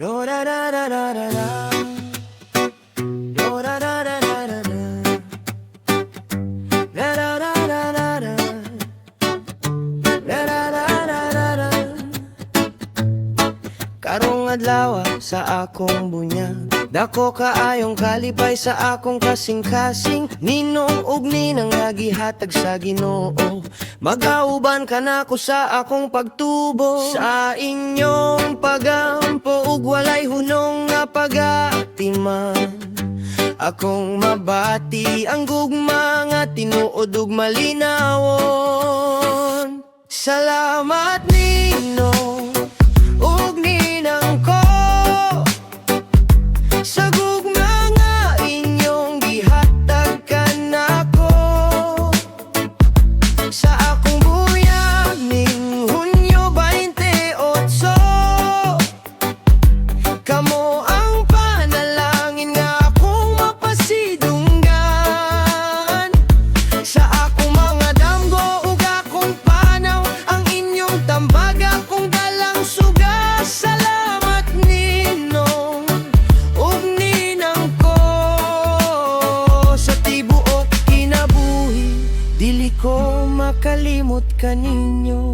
Lo da da da da da da. Lo da da da da da da. Da da da da da da. Da da da da da da. Karong adlaw sa akong bunyag, dako kaayong kalipay sa akong kasing-kasing. Ninong ug ninang nagihatag sa Ginoo, mag-auban ka nako sa akong pagtubo. Sa inyong pagampo ug walay hunong nga pag-atiman, akong mabati ang gugma nga tinuod ug malinawon. Salamat ninong ug ninang ko sa gugma nga inyong gihatag kanako. Sa akong buyag ning Hunyo 28, kamo ang panalangin nga akong mapasidunggan. Sa akong mga damgo ug akong panaw, ang inyong tambag akong dalang suga. Salamat ninong ug ninang ko, sa tibuok kinabuhi dili ko makalimot kaninyo.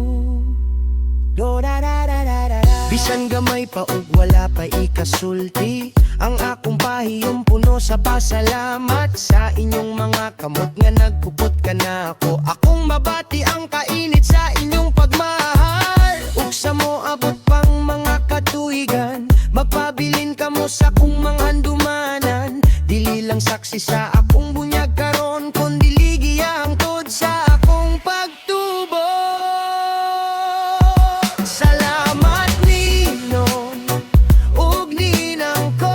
Do da da da da da da. Bisan gamay pa ug wala pa ikasulti, ang akong pahiyong puno sa pasalamat. Sa inyong mga kamot nga nagpupot ka na ako, akong mabati ang kainit sa inyong pagmahal. Ug sa mo abot pang mga katuigan, magpabilin ka mo sa kong mga handumanan. Dili lang saksi sa akong bunyag karon, kundi ligiyang tod sa akong pagtubo. Salamat ninong ug ninang ko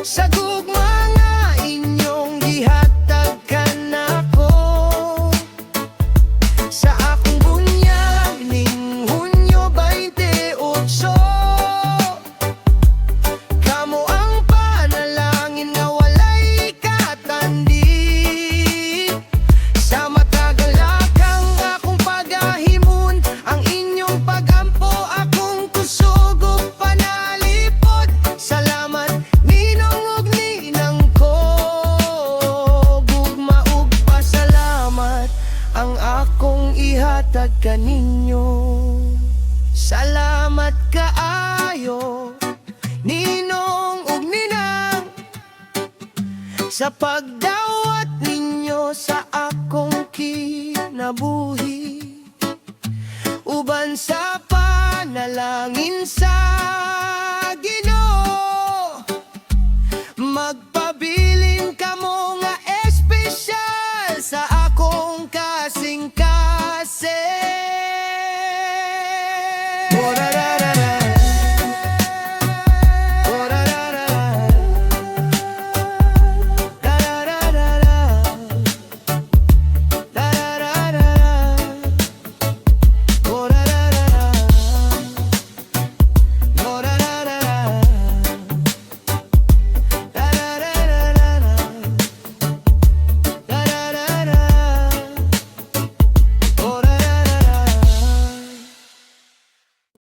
sa gugma nga inyong gihatag kanako. Sa akong bunyag ning Hunyo 28, kamo ang panalangin nga walay katandi. Sa matagalakang akong pagahimon, ang inyong pagampo akong kusog ug panalipod. Salamat ninong ug ninang ko, gugma ug pasalamat ang akong ihatag kaninyo. Salamat kaayo ninong ug ninang sa pag